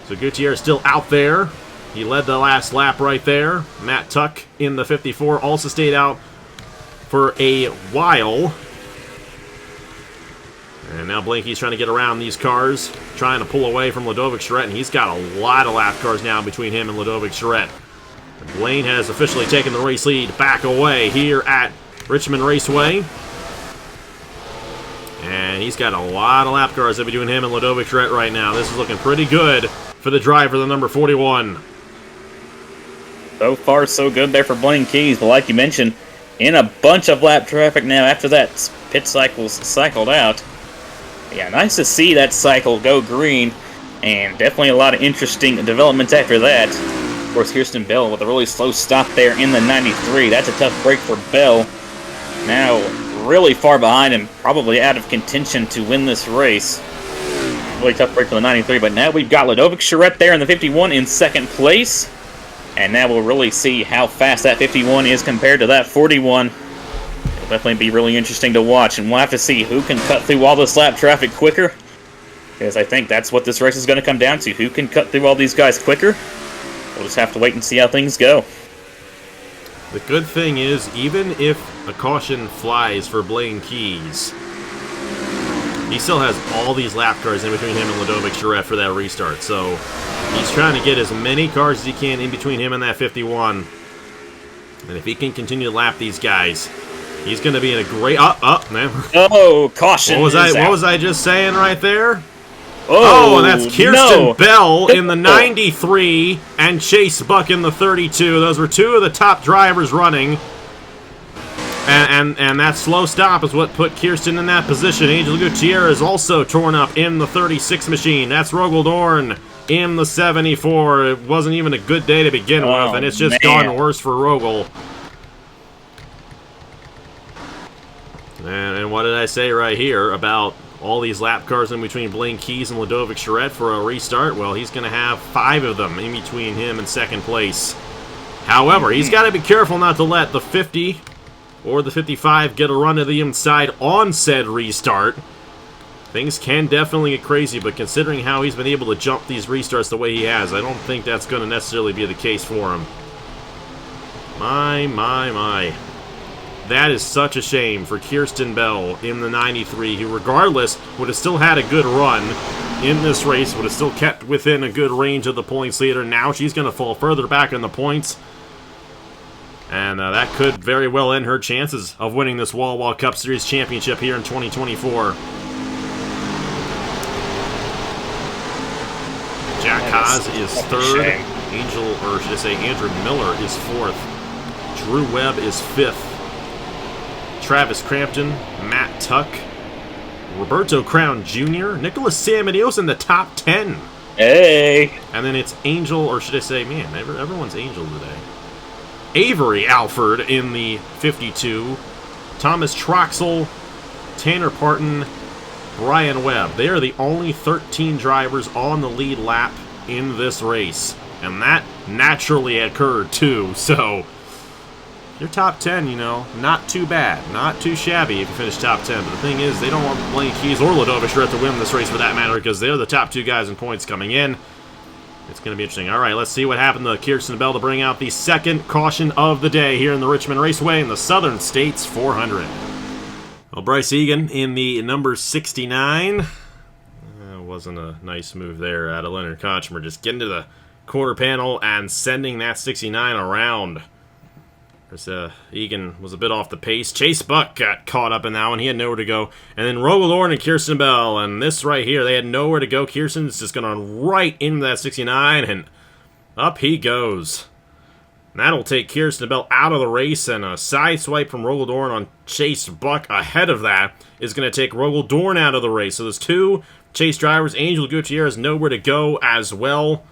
So Gutierrez still out there. He led the last lap right there. Matt Tuck in the 54 also stayed out for a while. And now Blanky's trying to get around these cars, trying to pull away from Ludovic Charette, and he's got a lot of lap cars now between him and Ludovic Charette. Blaine has officially taken the race lead back away here at Richmond Raceway. And he's got a lot of lap cars in between him and Ludovic Charette right now. This is looking pretty good for the driver, the number 41. So far, so good there for Blaine Keys, but like you mentioned, in a bunch of lap traffic now after that pit cycle's cycled out. Yeah, nice to see that cycle go green, and definitely a lot of interesting developments after that. Of course, Kirsten Bell with a really slow stop there in the 93. That's a tough break for Bell. Now, really far behind and probably out of contention to win this race. Really tough break for the 93, but now we've got Ludovic Charette there in the 51 in second place. And now we'll really see how fast that 51 is compared to that 41. It'll definitely be really interesting to watch, and we'll have to see who can cut through all this lap traffic quicker. Because I think that's what this race is going to come down to. Who can cut through all these guys quicker? We'll just have to wait and see how things go. The good thing is, even if a caution flies for Blaine Keys, he still has all these lap cars in between him and Ludovic Charette for that restart. So he's trying to get as many cars as he can in between him and that 51. And if he can continue to lap these guys, he's going to be in a great... man. Oh, caution! What was I just saying right there? Oh, and that's Kirsten Bell in the 93 and Chase Buck in the 32. Those were two of the top drivers running. And that slow stop is what put Kirsten in that position. Angel Gutierrez also torn up in the 36 machine. That's Rogel Dorn in the 74. It wasn't even a good day to begin with, and it's just gone worse for Rogel. And what did I say right here about all these lap cars in between Blaine Keys and Ludovic Charette for a restart? Well, he's going to have 5 of them in between him and second place. However, he's got to be careful not to let the 50 or the 55 get a run to the inside on said restart. Things can definitely get crazy, but considering how he's been able to jump these restarts the way he has, I don't think that's going to necessarily be the case for him. My. That is such a shame for Kirsten Bell in the 93, who regardless would have still had a good run in this race, would have still kept within a good range of the points leader. Now she's going to fall further back in the points. And that could very well end her chances of winning this Wawa Cup Series championship here in 2024. Jack Haas is third. Andrew Miller is fourth. Drew Webb is fifth. Travis Crampton, Matt Tuck, Roberto Crown Jr., Nicholas Samanios in the top 10. Hey! And then it's Angel, or should I say, man, everyone's Angel today. Avery Alford in the 52. Thomas Troxel, Tanner Parton, Brian Webb. They are the only 13 drivers on the lead lap in this race. And that naturally occurred too, so your top 10, you know, not too bad. Not too shabby if you finish top 10. But the thing is, they don't want Blaine Keys or Ludovic Charette to win this race for that matter, because they're the top 2 guys in points coming in. It's going to be interesting. All right, let's see what happened to Kirsten Bell to bring out the second caution of the day here in the Richmond Raceway in the Southern States 400. Well, Bryce Egan in the number 69. Wasn't a nice move there out of Leonard Kochmer. Just getting to the quarter panel and sending that 69 around. Egan was a bit off the pace. Chase Buck got caught up in that one. He had nowhere to go. And then Rogel and Kirsten Bell. And this right here, they had nowhere to go. Kirsten's just going to right into that 69, and up he goes. And that'll take Kirsten Bell out of the race, and a side swipe from Rogel on Chase Buck ahead of that is going to take Rogel out of the race. So there's two Chase drivers. Angel Gutierrez nowhere to go as well.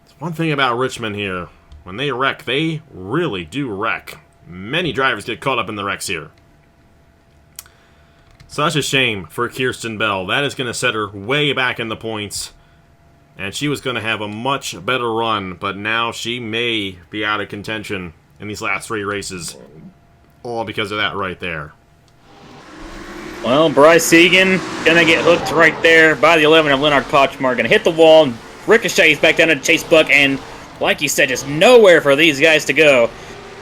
It's one thing about Richmond here. When they wreck, they really do wreck. Many drivers get caught up in the wrecks here. Such a shame for Kirsten Bell. That is going to set her way back in the points. And she was going to have a much better run, but now she may be out of contention in these last three races. All because of that right there. Well, Bryce Egan gonna get hooked right there by the 11 of Leonard Kochmar. Gonna hit the wall, and ricochets back down to Chase Buck, and like you said, just nowhere for these guys to go.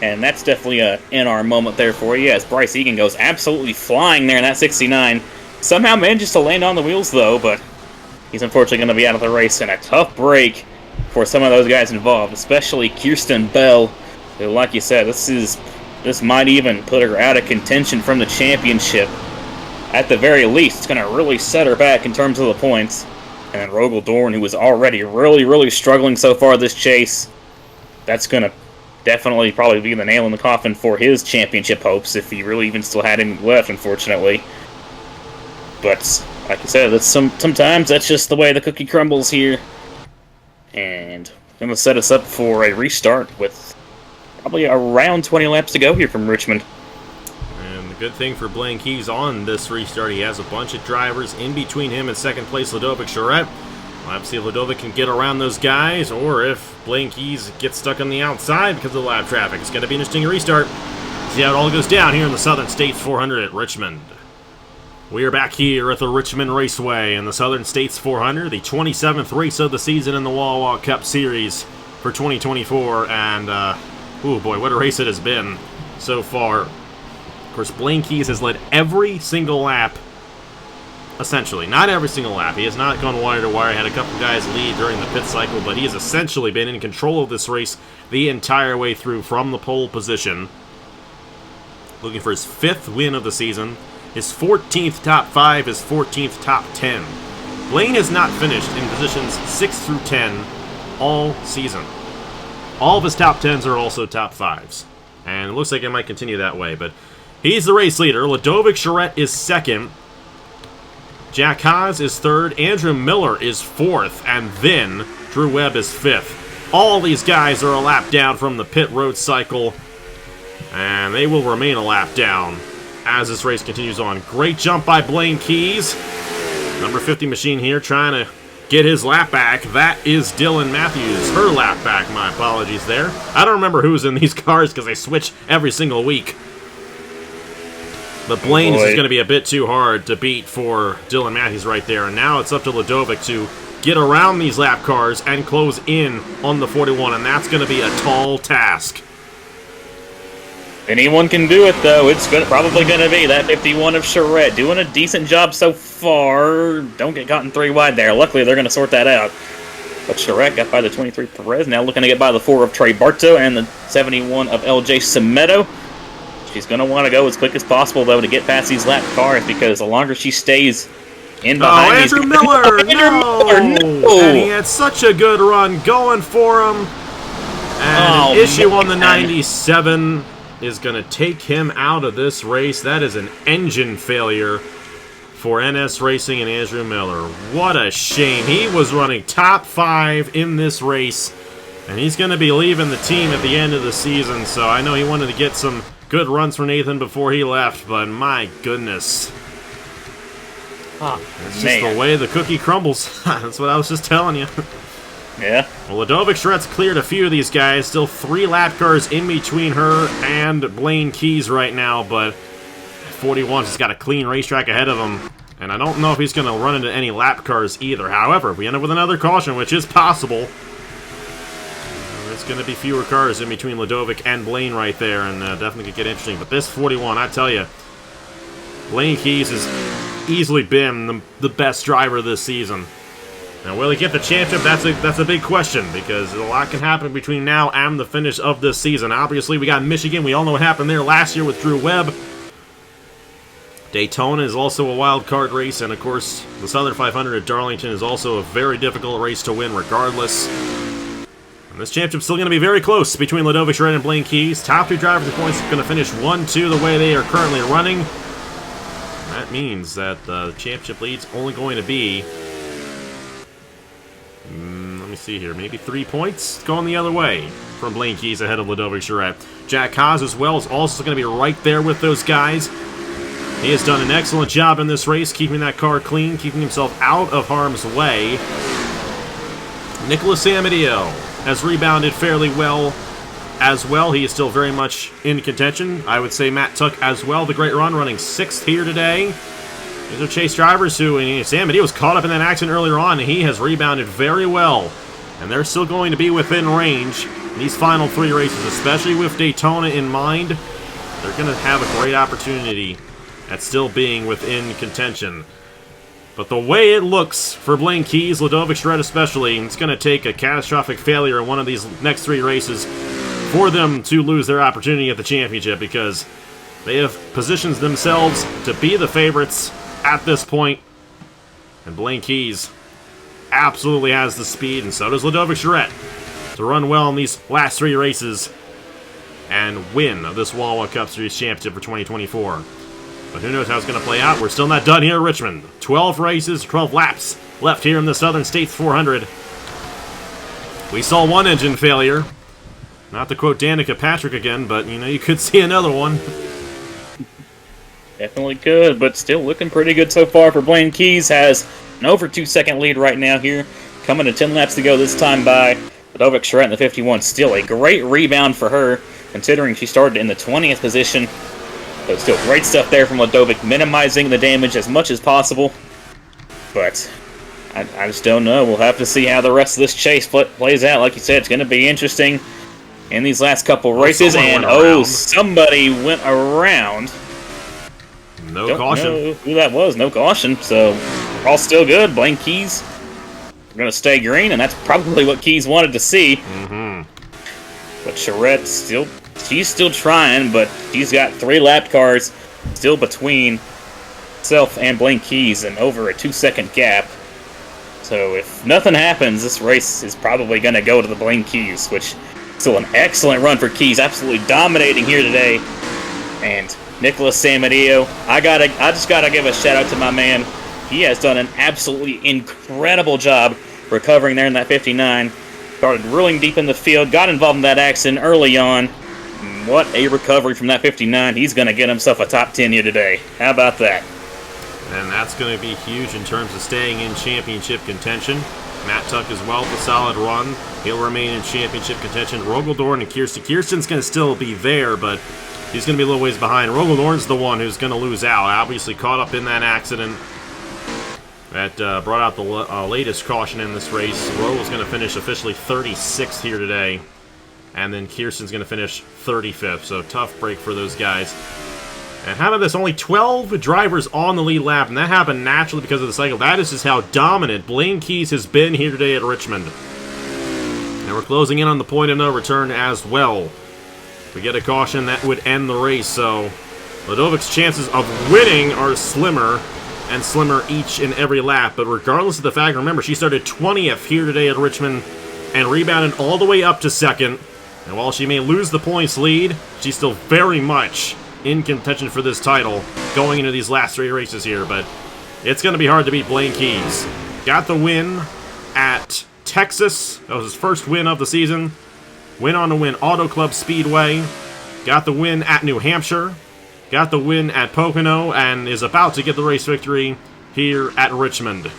And that's definitely a NR moment there for you, as Bryce Egan goes absolutely flying there in that 69. Somehow manages to land on the wheels, though, but he's unfortunately going to be out of the race, and a tough break for some of those guys involved, especially Kirsten Bell, who, like you said, this might even put her out of contention from the championship. At the very least, it's going to really set her back in terms of the points. And then Rogel Dorn, who was already really struggling so far this chase, that's going to definitely probably be the nail in the coffin for his championship hopes, if he really even still had any left, unfortunately. But, like I said, sometimes that's just the way the cookie crumbles here. And I'm going to set us up for a restart with probably around 20 laps to go here from Richmond. And the good thing for Blaine Keys on this restart, he has a bunch of drivers in between him and second place Ludovic Charette. We'll have to see if Ludovic can get around those guys, or if Blaine Keys gets stuck on the outside because of the lap traffic. It's going to be an interesting restart. See how it all goes down here in the Southern States 400 at Richmond. We are back here at the Richmond Raceway in the Southern States 400, the 27th race of the season in the Wawa Cup Series for 2024, and, oh boy, what a race it has been so far. Of course, Blaine Keys has led every single lap, essentially. Not every single lap. He has not gone wire to wire, had a couple guys lead during the pit cycle, but he has essentially been in control of this race the entire way through from the pole position. Looking for his 5th win of the season. His 14th top 5, his 14th top 10. Blaine has not finished in positions 6 through 10 all season. All of his top 10s are also top 5s. And it looks like it might continue that way, but he's the race leader. Ludovic Charette is 2nd. Jack Haas is 3rd. Andrew Miller is 4th. And then Drew Webb is 5th. All these guys are a lap down from the pit road cycle. And they will remain a lap down as this race continues on. Great jump by Blaine Keys. Number 50 machine here trying to get his lap back. That is Dylan Matthews. Her lap back, my apologies there. I don't remember who's in these cars because they switch every single week. But Blaine is going to be a bit too hard to beat for Dylan Matthews right there. And now it's up to Ludovic to get around these lap cars and close in on the 41. And that's going to be a tall task. Anyone can do it, though. It's probably going to be that 51 of Charette. Doing a decent job so far. Don't get caught in 3 wide there. Luckily, they're going to sort that out. But Charette got by the 23 Perez. Now looking to get by the 4 of Trey Barto and the 71 of LJ Semedo. She's going to want to go as quick as possible, though, to get past these lap cars, because the longer she stays in behind Andrew Miller! No! And he had such a good run going for him. And an issue on the 97 is going to take him out of this race. That is an engine failure for NS Racing and Andrew Miller. What a shame. He was running top 5 in this race, and he's going to be leaving the team at the end of the season, so I know he wanted to get some good runs for Nathan before he left, but my goodness. It's just the way the cookie crumbles. That's what I was just telling you. Yeah. Well, Ludovic Charette's cleared a few of these guys. Still 3 lap cars in between her and Blaine Keys right now, but 41's just got a clean racetrack ahead of him. And I don't know if he's going to run into any lap cars either. However, if we end up with another caution, which is possible, There's going to be fewer cars in between Ladovic and Blaine right there, and definitely could get interesting. But this 41, I tell you, Blaine Keys has easily been the best driver this season. Now, will he get the championship? That's a big question, because a lot can happen between now and the finish of this season. Obviously, we got Michigan. We all know what happened there last year with Drew Webb. Daytona is also a wild card race, and of course, the Southern 500 at Darlington is also a very difficult race to win regardless. And this championship's still going to be very close between Ladovic Charette and Blaine Keys. Top 2 drivers at points are going to finish 1-2 the way they are currently running. And that means that the championship lead's only going to be, let me see here, maybe 3 points going the other way from Blaine Keys ahead of Ladovic Charette. Jack Haas as well is also going to be right there with those guys. He has done an excellent job in this race, keeping that car clean, keeping himself out of harm's way. Nicholas Amadio has rebounded fairly well as well. He is still very much in contention. I would say Matt Tuck as well. The great run, running 6th here today. These are chase drivers who, and Amadio was caught up in that accident earlier on, and he has rebounded very well. And they're still going to be within range in these final 3 races, especially with Daytona in mind. They're going to have a great opportunity at still being within contention. But the way it looks for Blaine Keys, Ladovic Charette especially, it's going to take a catastrophic failure in one of these next 3 races for them to lose their opportunity at the championship, because they have positioned themselves to be the favorites at this point. And Blaine Keys absolutely has the speed, and so does Ladovic Charette, to run well in these last 3 races and win this Wawa Cup Series Championship for 2024. But who knows how it's going to play out. We're still not done here at Richmond. 12 races, 12 laps left here in the Southern States 400. We saw one engine failure. Not to quote Danica Patrick again, but, you could see another one. Definitely could, but still looking pretty good so far for Blaine Keys. Has an over 2-second lead right now here. Coming to 10 laps to go this time by Ladovic Charette in the 51. Still a great rebound for her, considering she started in the 20th position. But still great stuff there from Ladovic, minimizing the damage as much as possible. But I just don't know. We'll have to see how the rest of this chase plays out. Like you said, it's going to be interesting in these last couple races. And somebody went around. No caution. Don't know who that was. No caution. So all still good. Blaine Keys are going to stay green, and that's probably what Keys wanted to see. But Charette she's still trying, but she's got 3 lap cars still between herself and Blaine Keys, and over a 2-second gap. So if nothing happens, this race is probably going to go to the Blaine Keys, which is still an excellent run for Keys, absolutely dominating here today. And Nicholas Amadio, I just gotta give a shout out to my man. He has done an absolutely incredible job recovering there in that 59. Started rolling deep in the field, got involved in that accident early on. What a recovery from that 59. He's going to get himself a top 10 here today. How about that? And that's going to be huge in terms of staying in championship contention. Matt Tuck as well with a solid run. He'll remain in championship contention. Rogeldorn and Kirsten. Kirsten's going to still be there, but he's going to be a little ways behind. Rogeldorn's the one who's going to lose out. Obviously caught up in that accident that brought out the latest caution in this race. Rogel's going to finish officially 36th here today. And then Kirsten's going to finish 35th. So tough break for those guys. And how about this? Only 12 drivers on the lead lap. And that happened naturally because of the cycle. That is just how dominant Blaine Keys has been here today at Richmond. And we're closing in on the point of no return as well. If we get a caution, that would end the race. So Ladovic's chances of winning are slimmer and slimmer each and every lap. But regardless of the fact, remember, she started 20th here today at Richmond and rebounded all the way up to 2nd. And while she may lose the points lead, she's still very much in contention for this title going into these last 3 races here. But it's going to be hard to beat Blaine Keys. Got the win at Texas. That was his first win of the season. Went on to win Auto Club Speedway. Got the win at New Hampshire. Got the win at Pocono. And is about to get the race victory here at Richmond.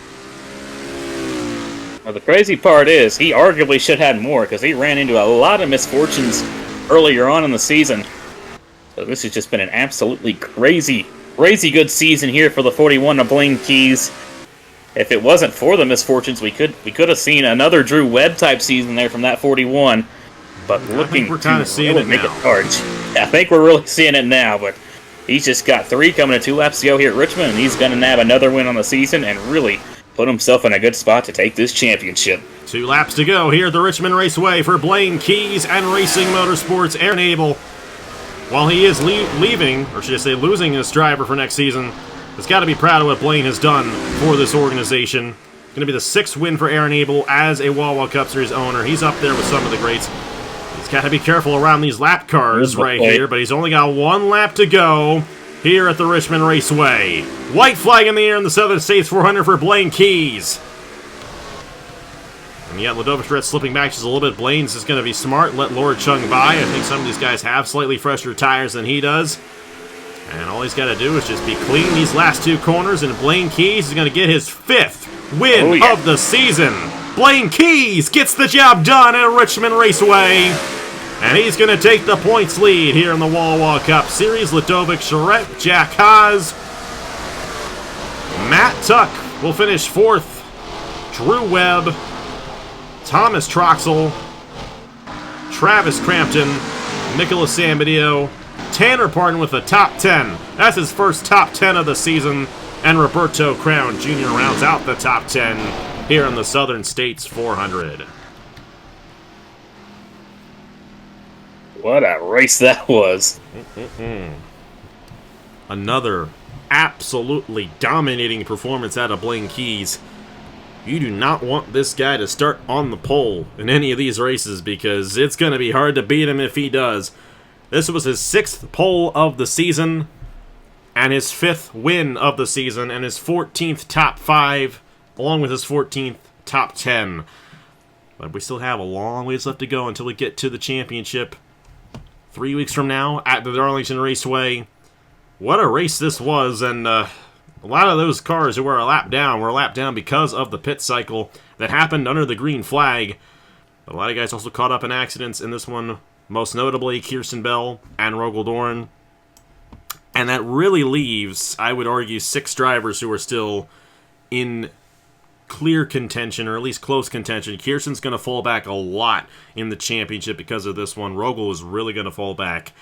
Well, the crazy part is, he arguably should have had more, because he ran into a lot of misfortunes earlier on in the season. So this has just been an absolutely crazy good season here for the 41 of Blaine Keys. If it wasn't for the misfortunes, we could have seen another Drew Webb type season there from that 41. but I looking think we're kind to of seeing really it make now. a charge. I think we're really seeing it now, but he's just got 3 coming to 2 laps to go here at Richmond, and he's going to nab another win on the season and really put himself in a good spot to take this championship. 2 laps to go here at the Richmond Raceway for Blaine Keys and Racing Motorsports. Aaron Abel, while he is leaving, or should I say losing his driver for next season, has got to be proud of what Blaine has done for this organization. Going to be the 6th win for Aaron Abel as a Wawa Cup Series owner. He's up there with some of the greats. He's got to be careful around these lap cars right here, but he's only got 1 lap to go here at the Richmond Raceway. White flag in the air in the Southern States 400 for Blaine Keys. And yet Ludovic slipping back just a little bit. Blaine's is going to be smart, let Lord Chung by. I think some of these guys have slightly fresher tires than he does. And all he's got to do is just be clean these last 2 corners, and Blaine Keys is going to get his 5th win of the season. Blaine Keys gets the job done at Richmond Raceway. And he's going to take the points lead here in the Wawa Cup Series. Ludovic Charette, Jack Haas, Matt Tuck will finish 4th. Drew Webb, Thomas Troxel, Travis Crampton, Nicholas Sambadio, Tanner Parton with the top 10. That's his first top 10 of the season. And Roberto Crown Jr. rounds out the top 10 here in the Southern States 400. What a race that was. Another absolutely dominating performance out of Blaine Keys. You do not want this guy to start on the pole in any of these races because it's going to be hard to beat him if he does. This was his 6th pole of the season, and his 5th win of the season, and his 14th top 5, along with his 14th top 10. But we still have a long ways left to go until we get to the championship 3 weeks from now at the Darlington Raceway. What a race this was, and a lot of those cars who were a lap down because of the pit cycle that happened under the green flag. But a lot of guys also caught up in accidents in this one, most notably Kirsten Bell and Rogel Doran. And that really leaves, I would argue, 6 drivers who are still in clear contention, or at least close contention. Kirsten's going to fall back a lot in the championship because of this one. Rogel is really going to fall back.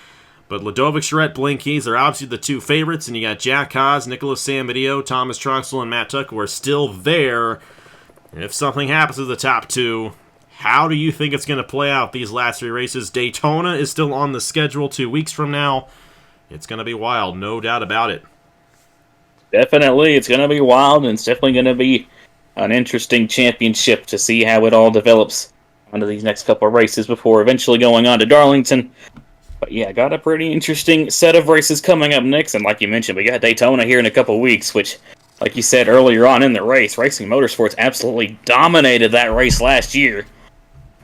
But Ludovic Charette, Blaine Keys are obviously the 2 favorites, and you got Jack Haas, Nicholas Sambadio, Thomas Troxel, and Matt Tuck who are still there. And if something happens to the top 2, how do you think it's going to play out these last 3 races? Daytona is still on the schedule 2 weeks from now. It's going to be wild, no doubt about it. Definitely, it's going to be wild, and it's definitely going to be an interesting championship to see how it all develops onto these next couple of races before eventually going on to Darlington. But yeah, got a pretty interesting set of races coming up next, and like you mentioned, we got Daytona here in a couple of weeks, which, like you said earlier on in the race, Racing Motorsports absolutely dominated that race last year.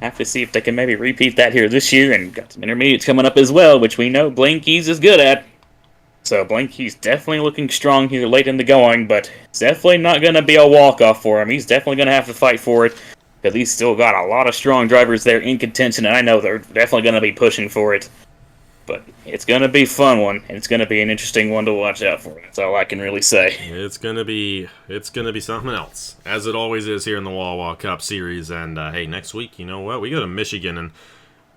Have to see if they can maybe repeat that here this year, and got some intermediates coming up as well, which we know Blaine Keys is good at. So Blaine Keys definitely looking strong here late in the going, but it's definitely not going to be a walk-off for him. He's definitely going to have to fight for it, because he's still got a lot of strong drivers there in contention, and I know they're definitely going to be pushing for it. But it's going to be a fun one, and it's going to be an interesting one to watch out for. That's all I can really say. It's going to be something else, as it always is here in the Wawa Cup Series. And hey, next week, you know what? We go to Michigan, and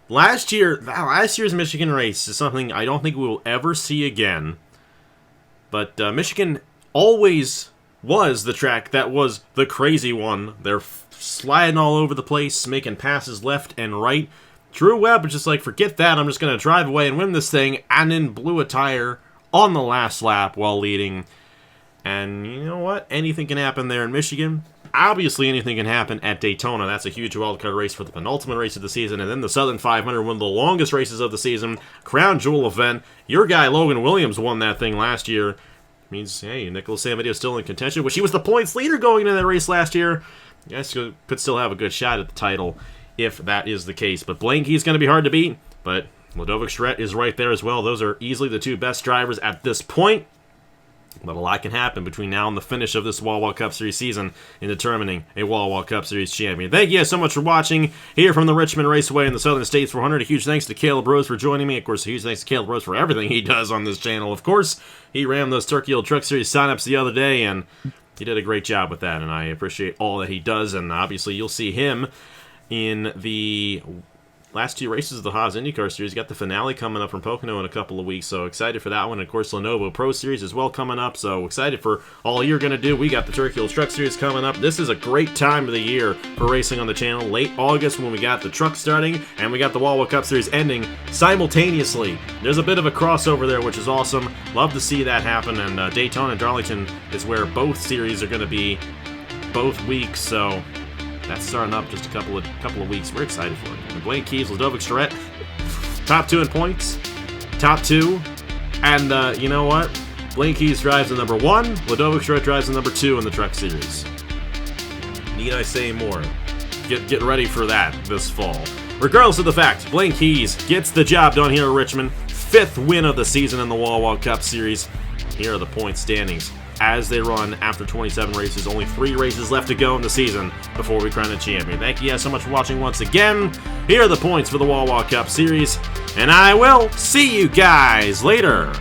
last year's Michigan race is something I don't think we will ever see again. But Michigan always was the track that was the crazy one. They're sliding all over the place, making passes left and right. Drew Webb was just like, forget that, I'm just going to drive away and win this thing, and then blew a tire on the last lap while leading. And you know what? Anything can happen there in Michigan. Obviously, anything can happen at Daytona. That's a huge wildcard race for the penultimate race of the season. And then the Southern 500, one of the longest races of the season. Crown jewel event. Your guy, Logan Williams, won that thing last year. Means, hey, Nicholas Sambadio is still in contention, which he was the points leader going into that race last year. You guys could still have a good shot at the title if that is the case. But Blaine Key is going to be hard to beat, but Ludovic Charette is right there as well. Those are easily the 2 best drivers at this point. But a lot can happen between now and the finish of this Wawa Cup Series season in determining a Wawa Cup Series champion. Thank you guys so much for watching here from the Richmond Raceway in the Southern States 400. A huge thanks to Caleb Rose for joining me. Of course, a huge thanks to Caleb Rose for everything he does on this channel. Of course, he ran those Turkey Hill Truck Series signups the other day, and he did a great job with that, and I appreciate all that he does. And obviously, you'll see him in the last 2 races of the Haas IndyCar Series. Got the finale coming up from Pocono in a couple of weeks, so excited for that one. And of course, Lenovo Pro Series as well coming up, so excited for all you're going to do. We got the Turkey Hill Truck Series coming up. This is a great time of the year for racing on the channel. Late August when we got the truck starting, and we got the Wawa Cup Series ending simultaneously. There's a bit of a crossover there, which is awesome. Love to see that happen, and Daytona and Darlington is where both series are going to be both weeks, so that's starting up just a couple of weeks. We're excited for it. Blaine Keys, Ludovic Charette, top 2 in points, top 2, and you know what? Blaine Keys drives the number 1, Ludovic Charette drives the number 2 in the Truck Series. Need I say more? Get ready for that this fall. Regardless of the fact, Blaine Keys gets the job done here at Richmond. 5th win of the season in the Wawa Cup Series. Here are the point standings as they run after 27 races. Only 3 races left to go in the season before we crown a champion. Thank you guys so much for watching once again. Here are the points for the Wawa Cup Series, and I will see you guys later.